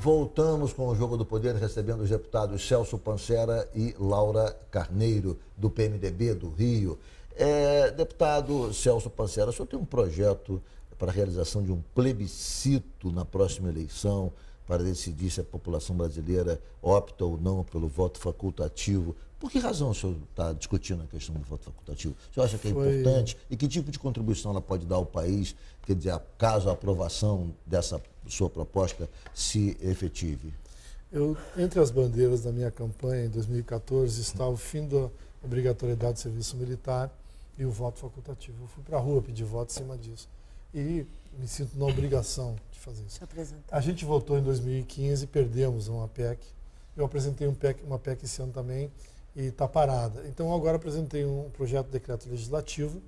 Voltamos com o Jogo do Poder, recebendo os deputados Celso Pancera e Laura Carneiro, do PMDB do Rio. Deputado Celso Pancera, o senhor tem um projeto para a realização de um plebiscito na próxima eleição para decidir se a população brasileira opta ou não pelo voto facultativo. Por que razão o senhor está discutindo a questão do voto facultativo? O senhor acha que é importante? E que tipo de contribuição ela pode dar ao país, quer dizer, caso a aprovação dessa sua proposta se efetive? Entre as bandeiras da minha campanha em 2014 está o fim da obrigatoriedade do serviço militar e o voto facultativo. Eu fui para a rua pedir voto em cima disso. E me sinto na obrigação de fazer isso. A gente votou em 2015, perdemos uma PEC. Eu apresentei uma PEC esse ano também e está parada. Então agora apresentei um projeto de decreto legislativo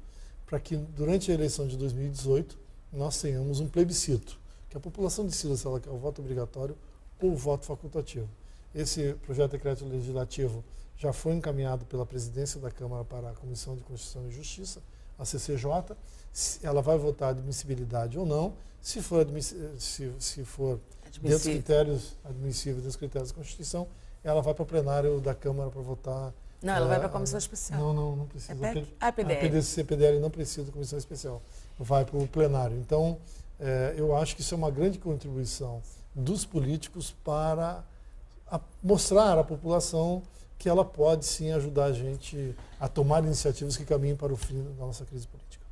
para que durante a eleição de 2018 nós tenhamos um plebiscito, que a população decida se ela quer o voto obrigatório ou o voto facultativo. Esse projeto de decreto legislativo já foi encaminhado pela presidência da Câmara para a Comissão de Constituição e Justiça, a CCJ. Ela vai votar admissibilidade ou não. Se for dentro dos critérios admissíveis, dentro dos critérios da Constituição, ela vai para o plenário da Câmara para votar. Não, ela vai para a comissão especial. Não precisa. A PDL. A PDC, PDL não precisa de comissão especial. Vai para o plenário. Então, eu acho que isso é uma grande contribuição dos políticos para mostrar à população que ela pode sim ajudar a gente a tomar iniciativas que caminhem para o fim da nossa crise política.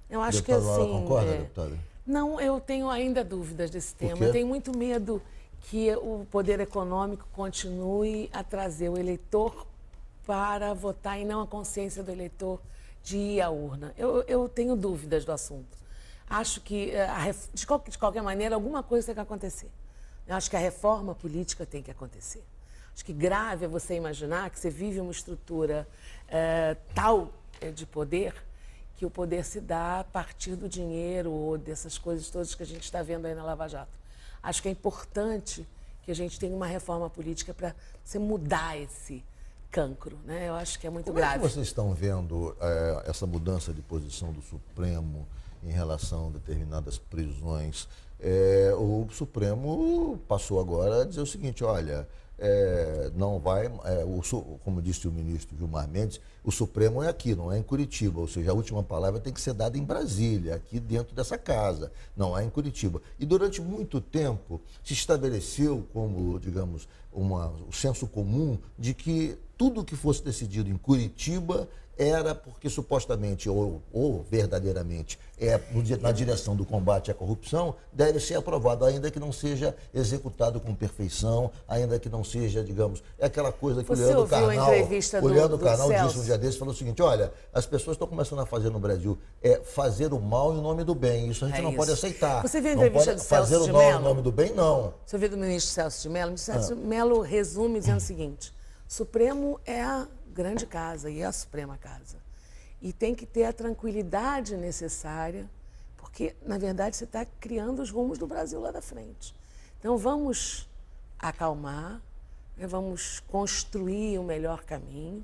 Eu acho deputada, que assim... concorda, deputada? Não, eu tenho ainda dúvidas desse tema. Eu tenho muito medo que o poder econômico continue a trazer o eleitor para votar e não a consciência do eleitor de ir à urna. Eu tenho dúvidas do assunto. Acho que, de qualquer maneira, alguma coisa tem que acontecer. Eu acho que a reforma política tem que acontecer. Acho que grave é você imaginar que você vive uma estrutura tal de poder que o poder se dá a partir do dinheiro ou dessas coisas todas que a gente está vendo aí na Lava Jato. Acho que é importante que a gente tenha uma reforma política para você mudar esse cancro, né? Eu acho que é muito grave. Como é que vocês estão vendo essa mudança de posição do Supremo em relação a determinadas prisões? O Supremo passou agora a dizer o seguinte, olha, não vai, como disse o ministro Gilmar Mendes, o Supremo é aqui, não é em Curitiba, ou seja, a última palavra tem que ser dada em Brasília, aqui dentro dessa casa, não é em Curitiba. E durante muito tempo se estabeleceu como, digamos, o senso comum de que tudo que fosse decidido em Curitiba era porque supostamente ou verdadeiramente na direção do combate à corrupção, deve ser aprovado, ainda que não seja executado com perfeição, ainda que não seja, digamos, aquela coisa que o Leandro Carnal disse um dia desses, falou o seguinte, olha, as pessoas estão começando a fazer no Brasil fazer o mal em nome do bem, isso a gente não pode aceitar. Você viu a entrevista do Celso de Mello? Fazer o mal em nome do bem, não. Você viu do ministro Celso de Mello? O ministro Celso de Mello resume dizendo o seguinte, Supremo é a grande casa e é a Suprema Casa. E tem que ter a tranquilidade necessária, porque, na verdade, você está criando os rumos do Brasil lá da frente. Então, vamos acalmar, vamos construir o melhor caminho,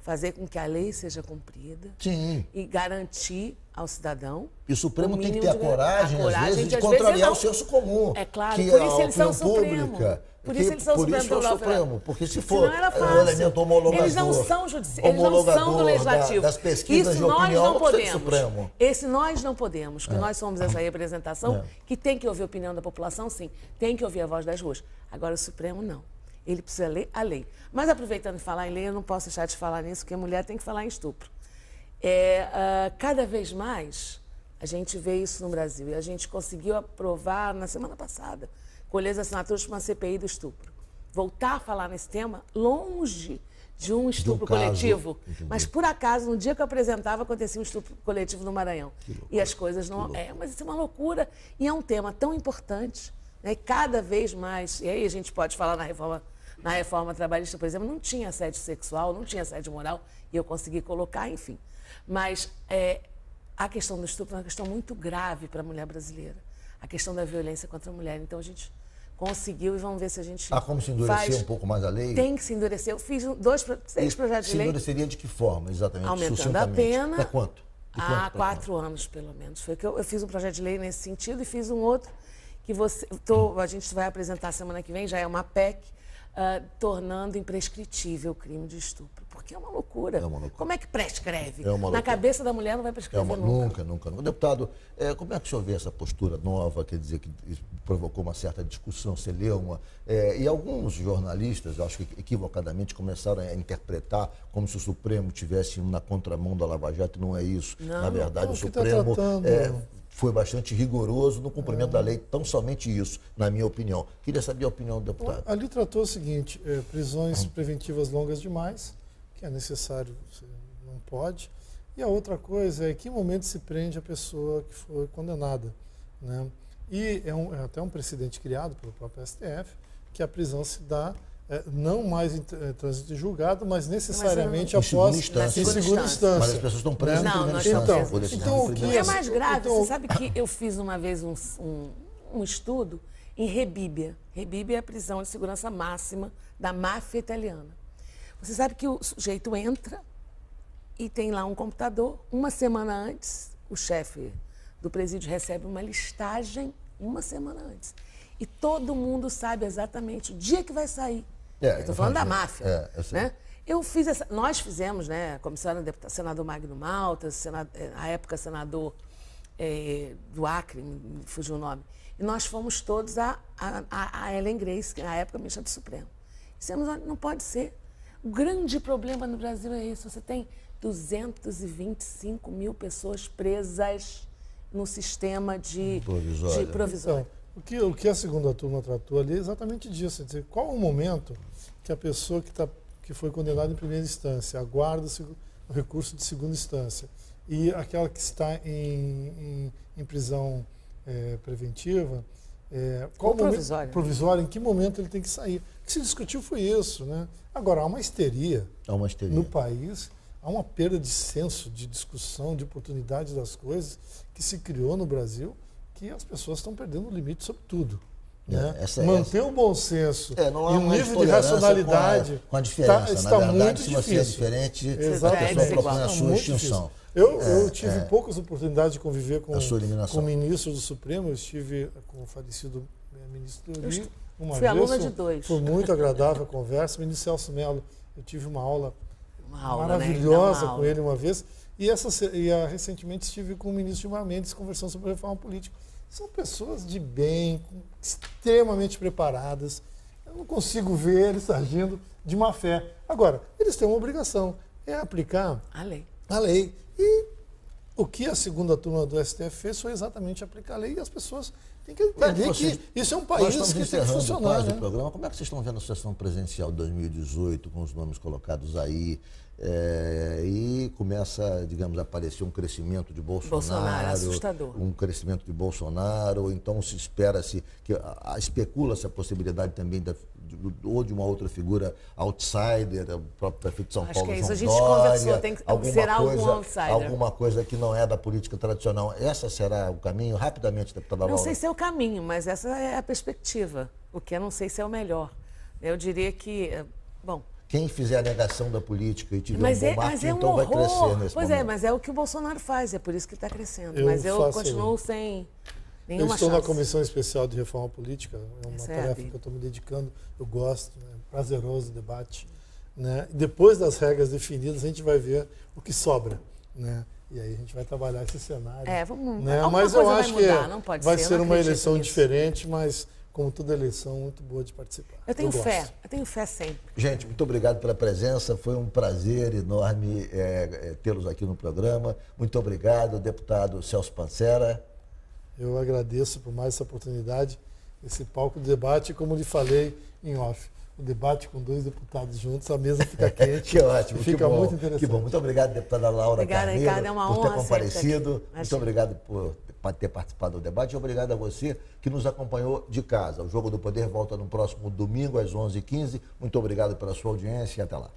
fazer com que a lei seja cumprida. Sim. E garantir ao cidadão... E o Supremo tem que ter a coragem, às vezes, de contrariar o senso comum. É claro, por isso eles são Supremo. Por isso eles são Supremo. Porque se for o elemento homologador, eles não são eles não são do Legislativo. Das pesquisas isso de nós opinião, não podemos. Supremo. Esse nós não podemos, porque nós somos essa representação que tem que ouvir a opinião da população, sim. Tem que ouvir a voz das ruas. Agora, o Supremo, não. Ele precisa ler a lei. Mas, aproveitando de falar em lei, eu não posso deixar de falar nisso, porque a mulher tem que falar em estupro. Cada vez mais, a gente vê isso no Brasil. E a gente conseguiu aprovar, na semana passada, colher as assinaturas para uma CPI do estupro. Voltar a falar nesse tema, longe de um estupro coletivo. Mas, por acaso, no dia que eu apresentava, acontecia um estupro coletivo no Maranhão. E as coisas não... mas isso é uma loucura. E é um tema tão importante, né? Cada vez mais... E aí a gente pode falar na reforma trabalhista, por exemplo, não tinha assédio sexual, não tinha assédio moral, e eu consegui colocar, enfim. Mas a questão do estupro é uma questão muito grave para a mulher brasileira. A questão da violência contra a mulher. Então, a gente conseguiu e vamos ver se a gente como se endurecer um pouco mais a lei? Tem que se endurecer. Eu fiz 6 projetos de lei. Se endureceria de que forma, exatamente? Aumentando a pena. Para quanto? Há 4 anos, pelo menos. Foi que eu fiz um projeto de lei nesse sentido e fiz um outro que a gente vai apresentar semana que vem, já é uma PEC, tornando imprescritível o crime de estupro. Porque é uma loucura. É uma loucura. Como é que prescreve? É uma loucura. Na cabeça da mulher não vai prescrever nunca. Nunca. Deputado, como é que o senhor vê essa postura nova, quer dizer, que provocou uma certa discussão, você leu uma... e alguns jornalistas, eu acho que equivocadamente, começaram a interpretar como se o Supremo tivesse na contramão da Lava Jato, e não é isso. Não, na verdade, não, o Supremo foi bastante rigoroso no cumprimento da lei, tão somente isso, na minha opinião. Queria saber a opinião do deputado. Ali tratou o seguinte, prisões preventivas longas demais, que é necessário, você não pode. E a outra coisa é que momento se prende a pessoa que foi condenada, né? E é até um precedente criado pelo próprio STF, que a prisão se dá não mais em trânsito de julgado, mas necessariamente após em segunda instância. Mas as pessoas estão presas em primeira instância. Então, o que é mais grave, você sabe que eu fiz uma vez um estudo em Rebibbia. Rebibbia é a prisão de segurança máxima da máfia italiana. Você sabe que o sujeito entra e tem lá um computador. Uma semana antes, o chefe do presídio recebe uma listagem, uma semana antes. E todo mundo sabe exatamente o dia que vai sair. Eu estou falando da máfia. Né? Nós fizemos, né, a comissão era deputado, senador Magno Malta, na época senador do Acre, me fugiu o nome. E nós fomos todos a Ellen Grace, que na época ministra do Supremo. Dissemos, não pode ser. O grande problema no Brasil é isso. Você tem 225 mil pessoas presas no sistema de provisório. Então, o que a segunda turma tratou ali é exatamente disso. É dizer, qual o momento que a pessoa que foi condenada em primeira instância aguarda o recurso de segunda instância e aquela que está em prisão preventiva, qual o momento provisório, em que momento ele tem que sair? O que se discutiu foi isso, né? Agora, há uma histeria no país, há uma perda de senso, de discussão, de oportunidade das coisas que se criou no Brasil, que as pessoas estão perdendo o limite sobre tudo. Né? Manter o bom senso e um nível de racionalidade com a diferença. está na verdade, muito se difícil. você é diferente, Exatamente. a pessoa propõe a sua extinção. Eu tive poucas oportunidades de conviver com o ministro do Supremo. Eu estive com o falecido ministro Uri uma fui vez. Aluna de 2. Foi muito agradável a conversa. O ministro Celso Mello, eu tive uma aula maravilhosa com ele uma vez. E recentemente estive com o ministro Gilmar Mendes conversando sobre reforma política. São pessoas de bem, extremamente preparadas. Eu não consigo ver eles agindo de má fé. Agora, eles têm uma obrigação, é aplicar a lei. E o que a segunda turma do STF fez foi exatamente aplicar a lei. E as pessoas têm que entender que isso é um país que tem que funcionar. Né? O programa. Como é que vocês estão vendo a sessão presidencial de 2018, com os nomes colocados aí? E começa, digamos, a aparecer um crescimento de Bolsonaro, assustador. Um crescimento de Bolsonaro, então se espera-se, especula-se a possibilidade também ou de uma outra figura outsider, o próprio prefeito de São Paulo, que é isso, João a gente Dória, conversou, tem que ser algum outsider. Alguma coisa que não é da política tradicional. Essa será o caminho? Rapidamente, deputada Laura. Não sei se é o caminho, mas essa é a perspectiva, o que eu não sei se é o melhor. Eu diria que, quem fizer a negação da política e tiver um bom marketing, então vai crescer nesse momento. Mas é o que o Bolsonaro faz, é por isso que está crescendo. Mas eu continuo sem nenhuma chance. Eu estou na Comissão Especial de Reforma Política, é uma tarefa que eu estou me dedicando, eu gosto, é prazeroso o debate. Né? E depois das regras definidas, a gente vai ver o que sobra. Né? E aí a gente vai trabalhar esse cenário. Mas eu acho que vai ser uma eleição diferente, mas... como toda eleição, muito boa de participar. Eu tenho fé sempre. Gente, muito obrigado pela presença, foi um prazer enorme tê-los aqui no programa. Muito obrigado, deputado Celso Pancera. Eu agradeço por mais essa oportunidade, esse palco de debate, como lhe falei em off. O debate com 2 deputados juntos, a mesa fica quente. Que ótimo, fica muito interessante. Que bom. Muito obrigado, deputada Laura Carneiro, Ricardo, é uma honra por ter comparecido. Muito obrigado por ter participado do debate e obrigado a você que nos acompanhou de casa. O Jogo do Poder volta no próximo domingo às 11h15. Muito obrigado pela sua audiência e até lá.